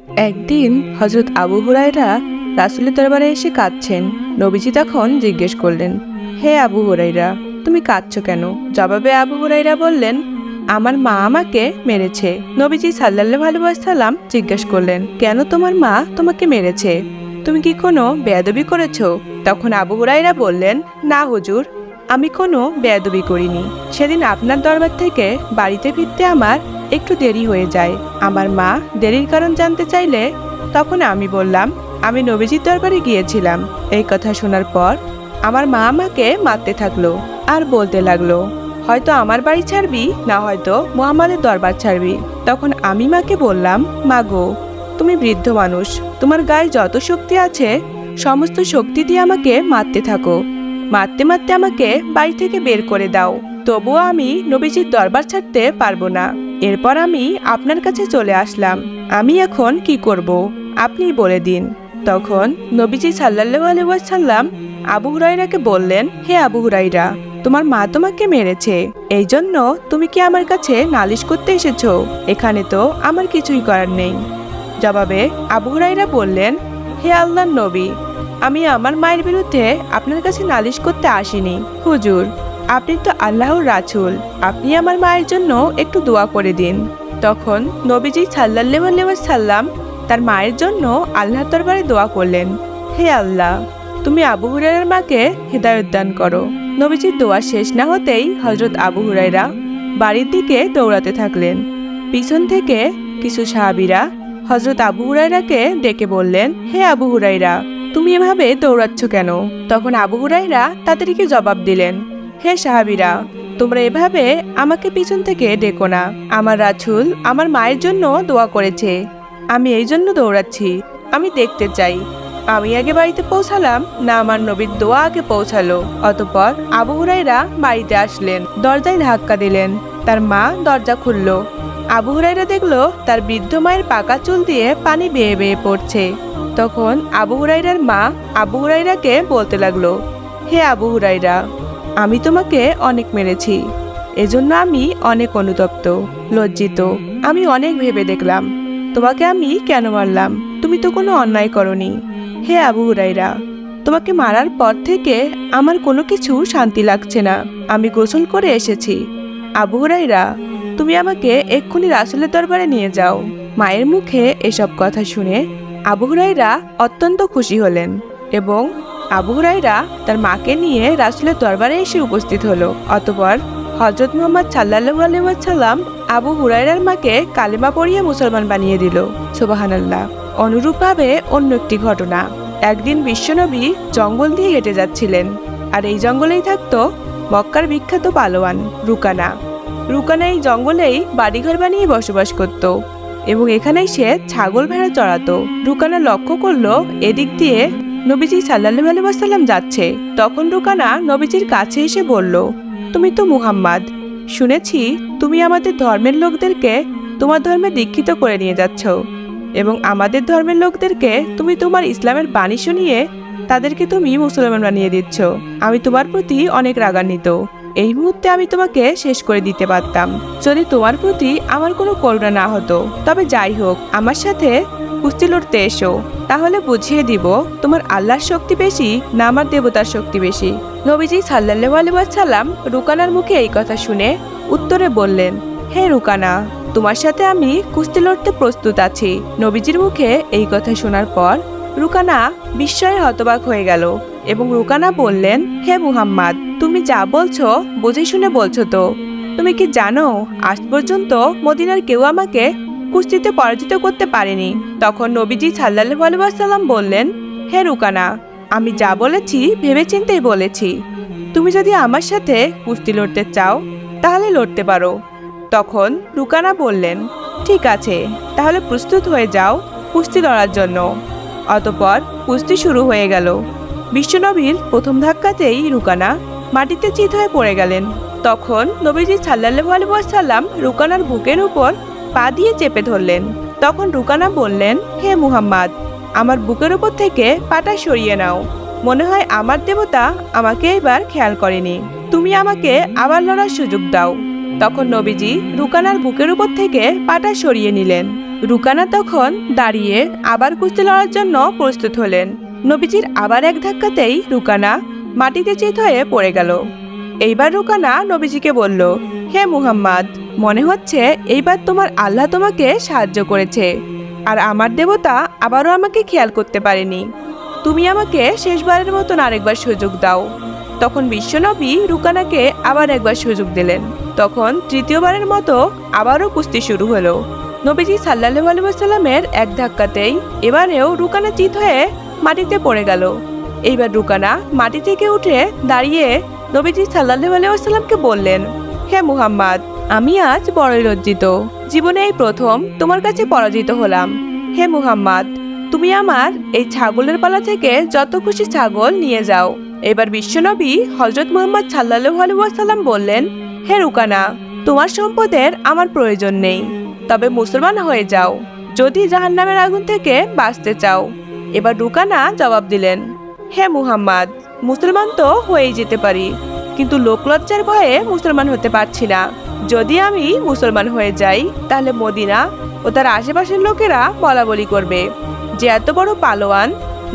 একদিন হযরত আবু হুরায়রা রাসূলের দরবারে এসে কাঁদছেন। নবীজি তখন জিজ্ঞেস করলেন, হে আবু হুরায়রা, তুমি কাঁদছো কেন? জবাবে আবু হুরায়রা বললেন, আমার মা আমাকে মেরেছে। নবীজি সাল্লাল্লাহু আলাইহি ওয়াসাল্লাম জিজ্ঞেস করলেন, কেন তোমার মা তোমাকে মেরেছে? তুমি কি কোনো বেয়াদবি করেছো? তখন আবু হুরায়রা বললেন, না হুজুর, আমি কোনো বেয়াদবি করিনি। সেদিন আপনার দরবার থেকে বাড়িতে ফিরতে আমার একটু দেরি হয়ে যায়। আমার মা দেরির কারণ জানতে চাইলে তখন আমি বললাম, আমি নবীজির দরবারে গিয়েছিলাম। এই কথা শোনার পর আমার মা আমাকে মারতে থাকলো আর বলতে লাগলো, হয়তো আমার বাড়ি ছাড়বি, না হয়তো মুহাম্মাদের দরবার ছাড়বি। তখন আমি মাকে বললাম, মা গো, তুমি বৃদ্ধ মানুষ, তোমার গায়ে যত শক্তি আছে সমস্ত শক্তি দিয়ে আমাকে মারতে থাকো। মারতে মারতে আমাকে বাড়ি থেকে বের করে দাও, তবুও আমি নবীজির দরবার ছাড়তে পারবো না। এরপর আমি আপনার কাছে চলে আসলাম। আমি এখন কি করব আপনি বলে দিন। তখন নবীজি সাল্লাল্লাহু আলাইহি ওয়াসাল্লাম আবু হুরায়রাকে বললেন, হে আবু হুরায়রা, তোমার মা তোমাকে মেরেছে, এই জন্য তুমি কি আমার কাছে নালিশ করতে এসেছো? এখানে তো আমার কিছুই করার নেই। জবাবে আবু হুরায়রা বললেন, হে আল্লাহর নবী, আমি আমার মায়ের বিরুদ্ধে আপনার কাছে নালিশ করতে আসিনি। হুজুর, আপনি তো আল্লাহর রাসূল, আপনি আমার মায়ের জন্য একটু দোয়া করে দিন। তখন নবীজি সাল্লাল্লাহু আলাইহি ওয়াসাল্লাম তার মায়ের জন্য আল্লাহর দরবারে দোয়া করলেন, হে আল্লাহ, তুমি আবু হুরায়রার মাকে হিদায়াত দান করো। নবীজির দোয়া শেষ না হতেই হযরত আবু হুরায়রা বাড়ির দিকে দৌড়াতে থাকলেন। পিছন থেকে কিছু সাহাবীরা হযরত আবু হুরায়রাকে ডেকে বললেন, হে আবু হুরায়রা, তুমি এভাবে দৌড়াচ্ছ কেন? তখন আবু হুরায়রা তাদেরকে জবাব দিলেন, হে সাহাবীরা, তোমরা এভাবে আমাকে পিছন থেকে ডেকো না। আমার রাসূল আমার মায়ের জন্য দোয়া করেছে, আমি এই জন্য দৌড়াচ্ছি। আমি দেখতে চাই আমি আগে বাড়িতে পৌঁছালাম না আমার নবীর দোয়া আগে পৌঁছালো। অতঃপর আবু হুরায়রা বাড়িতে আসলেন, দরজায় ধাক্কা দিলেন। তার মা দরজা খুলল। আবু হুরায়রা দেখলো তার বৃদ্ধ মায়ের পাকা চুল দিয়ে পানি বেয়ে বেয়ে পড়ছে। তখন আবু হুরায়রার মা আবু হুরায়রাকে বলতে লাগলো, হে আবু হুরায়রা, আমি তোমাকে অনেক মেরেছি, এজন্য আমি অনেক অনুতপ্ত, লজ্জিত। আমি অনেক ভেবে দেখলাম তোমাকে আমি কেন মারলাম। তুমি তো কোনো অন্যায় করনি। হে আবু হুরায়রা, তোমাকে মারার পর থেকে আমার কোনো কিছু শান্তি লাগছে না। আমি গোসল করে এসেছি। আবু হুরায়রা, তুমি আমাকে এক্ষুনি রাসূলের দরবারে নিয়ে যাও। মায়ের মুখে এসব কথা শুনে আবু হুরায়রা অত্যন্ত খুশি হলেন এবং আবু হুরায়রা তার মাকে নিয়ে রাসূলের দরবারে এসে উপস্থিত হলো। অতঃপর হযরত মুহাম্মদ সাল্লাল্লাহু আলাইহি ওয়াসাল্লাম আবু হুরায়রার মাকে কালেমা পড়িয়ে মুসলমান বানিয়ে দিল। সুবহানাল্লাহ। অনুরূপভাবে অন্য একটি ঘটনা, একদিন বিশ্বনবী জঙ্গল দিয়ে হেঁটে যাচ্ছিলেন, আর এই জঙ্গলেই থাকতো মক্কার বিখ্যাত পালোয়ান রুকানা। রুকানা এই জঙ্গলেই বাড়িঘর বানিয়ে বসবাস করত এবং এখানেই সে ছাগল ভেড়া চড়াতো। রুকানা লক্ষ্য করলো এদিক দিয়ে নবীজি সাল্লাল্লাহু আলাইহি ওয়াসাল্লাম যাচ্ছে। তখন রুকানা নবীজির কাছে এসে বলল, তুমি তো মুহাম্মদ, শুনেছি তুমি আমাদের ধর্মের লোকদেরকে তোমার ধর্মে দীক্ষিত করে নিয়ে যাচ্ছ এবং আমাদের ধর্মের লোকদেরকে তুমি তোমার ইসলামের বাণী শুনিয়ে তাদেরকে তুমি মুসলমান বানিয়ে দিচ্ছ। আমি তোমার প্রতি অনেক রাগান্বিত। এই মুহূর্তে আমি তোমাকে শেষ করে দিতে পারতাম যদি তোমার প্রতি আমার কোনো করুণা না হতো। তবে যাই হোক, আমার সাথে কুস্তি লড়তে এসো, তাহলে বুঝিয়ে দিব তোমার আল্লাহর শক্তি বেশি না আমার দেবতার শক্তি বেশি। নবীজি সাল্লাল্লাহু আলাইহি ওয়াসাল্লাম রুকানার মুখে এই কথা শুনে উত্তরে বললেন, হে রুকানা, তোমার সাথে আমি কুস্তি লড়তে প্রস্তুত আছি। নবীজির মুখে এই কথা শোনার পর রুকানা বিস্ময়ে হতবাক হয়ে গেল এবং রুকানা বললেন, হে মুহাম্মদ, তুমি যা বলছো বুঝে শুনে বলছো তো? তুমি কি জানো আজ পর্যন্ত মদিনার কেউ আমাকে কুস্তিতে পরাজিত করতে পারেনি? তখন নবীজি সাল্লাল্লাহু আলাইহি ওয়াসাল্লাম বললেন, হে রুকানা, আমি যা বলেছি ভেবেচিন্তেই বলেছি। তুমি যদি আমার সাথে কুস্তি লড়তে চাও তাহলে লড়তে পারো। তখন রুকানা বললেন, ঠিক আছে, তাহলে প্রস্তুত হয়ে যাও কুস্তি লড়ার জন্য। অতঃপর কুস্তি শুরু হয়ে গেল। বিশ্বনবীর প্রথম ধাক্কাতেই রুকানা মাটিতে চিত হয়ে পড়ে গেলেন। তখন নবীজি সাল্লাল্লাহু আলাইহি ওয়াসাল্লাম রুকানার বুকের উপর পা দিয়ে চেপে ধরলেন। তখন রুকানা বললেন, হে মুহাম্মদ, আমার বুকের উপর থেকে পাটা সরিয়ে নাও। মনে হয় আমার দেবতা আমাকে এবার খেয়াল করেনি। তুমি আমাকে আবার লড়ার সুযোগ দাও। তখন নবীজি রুকানার বুকের উপর থেকে পাটা সরিয়ে নিলেন রুকানা তখন দাঁড়িয়ে আবার কুস্তি লড়ার জন্য প্রস্তুত হলেন। নবীজির আবার এক ধাক্কাতেই রুকানা মাটিতে চিত হয়ে পড়ে গেল। এইবার রুকানা নবীজিকে বলল, হে মুহাম্মদ, মনে হচ্ছে এইবার তোমার আল্লাহ তোমাকে সাহায্য করেছে, আর আমার দেবতা আবারও আমাকে খেয়াল করতে পারেনি। তুমি আমাকে শেষবারের মতন আরেকবার সুযোগ দাও। তখন বিশ্বনবী রুকানাকে আবার একবার সুযোগ দিলেন। তখন তৃতীয়বারের মতো আবারও কুস্তি শুরু হলো। নবীজি সাল্লাল্লাহু আলাইহি ওয়াসাল্লামের এক ধাক্কাতেই এবারেও রুকানা চিত হয়ে মাটিতে পড়ে গেল। এইবার রুকানা মাটি থেকে উঠে দাঁড়িয়ে নবীজি সাল্লাল্লাহু আলাইহি ওয়াসাল্লামকে বললেন, হে মুহাম্মদ, আমি আজ বড়ই লজ্জিত। জীবনে এই প্রথম তোমার কাছে পরাজিত হলাম। হে মুহাম্মদ, তুমি আমার এই ছাগলের পালা থেকে যত খুশি ছাগল নিয়ে যাও। এবার বিশ্বনবী হযরত মুহাম্মদ সাল্লাল্লাহু আলাইহি ওয়াসাল্লাম বললেন, হে রুকানা, তোমার সম্পদের আমার প্রয়োজন নেই, তবে মুসলমান হয়ে যাও যদি জাহান্নামের আগুন থেকে বাঁচতে চাও। এবার রুকানা জবাব দিলেন, হে মুহাম্মদ, মুসলমান তো হয়েই যেতে পারি, কিন্তু লোকলজ্জার ভয়ে মুসলমান হতে পারছি না। যদি আমি মুসলমান হয়ে যাই তাহলে মদিনা ও তার আশেপাশের লোকেরা বলা বলি করবে যে এত বড় পালোয়ান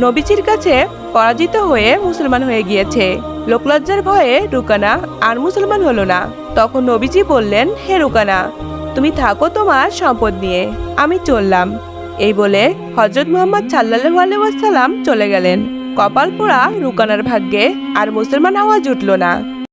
নবীজির কাছে পরাজিত হয়ে মুসলমান হয়ে গিয়েছে। লোকলজ্জার ভয়ে রুকানা আর মুসলমান হলো না। তখন নবীজি বললেন, হে রুকানা, তুমি থাকো তোমার সম্পদ নিয়ে, আমি চললাম। এই বলে হযরত মুহাম্মদ সাল্লাল্লাহু আলাইহি ওয়াসাল্লাম চলে গেলেন। কপাল পোড়া রুকানার ভাগ্যে আর মুসলমান হওয়া জুটল না।